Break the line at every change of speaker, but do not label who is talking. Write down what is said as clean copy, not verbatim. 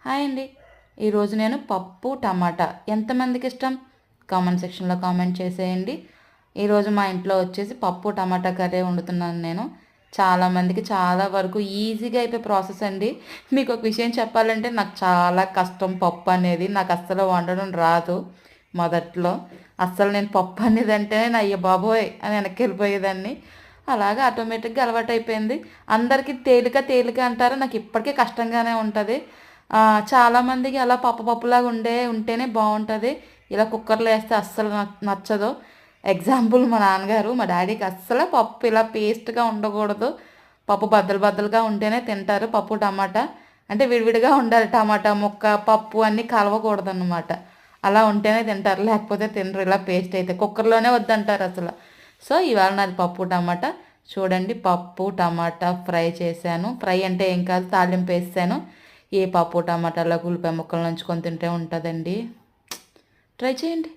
Hi అండి. ఈరోజు నేను పప్పు టమాటా ఎంతమందికి ఇష్టం కామెంట్ సెక్షన్లో కామెంట్ చేసేయండి. ఈరోజు మా ఇంట్లో వచ్చేసి పప్పు టమాటా కర్రీ వండుతున్నాను నేను. చాలామందికి చాలా వరకు ఈజీగా అయిపోయే ప్రాసెస్ అండి. మీకు ఒక విషయం చెప్పాలంటే నాకు చాలా కష్టం పప్పు అనేది. నాకు అస్సలు వండడం రాదు. మొదట్లో అస్సలు నేను పప్పు అనేది అంటేనే నా అయ్య బాబోయ్ అని వెనక్కి వెళ్ళిపోయేదాన్ని. అలాగా ఆటోమేటిక్గా అలవాటు అయిపోయింది. అందరికీ తేలిక తేలిక అంటారు, నాకు ఇప్పటికీ కష్టంగానే ఉంటుంది. చాలామందికి అలా పప్పులాగా ఉంటేనే బాగుంటుంది. ఇలా కుక్కర్లో వేస్తే అస్సలు నచ్చదు. ఎగ్జాంపుల్ మా నాన్నగారు, మా డాడీకి అస్సలు పప్పు ఇలా పేస్ట్గా ఉండకూడదు, పప్పు బద్దలుగా ఉంటేనే తింటారు. పప్పు టమాటా అంటే విడివిడిగా ఉండాలి, టమాటా ముక్క పప్పు అన్నీ కలవకూడదు అన్నమాట. అలా ఉంటేనే తింటారు, లేకపోతే తినరు. ఇలా పేస్ట్ అయితే కుక్కర్లోనే వద్దంటారు అసలు. సో ఇవాళ నాది పప్పు టమాటా. చూడండి, పప్పు టమాటా ఫ్రై చేశాను. ఫ్రై అంటే ఏం కాదు, తాలింపు వేసాను. ఏ పప్పు టమాటాలో ఉల్లిపాయ ముక్కలు నంచుకొని తింటే ఉంటుందండి. ట్రై చేయండి.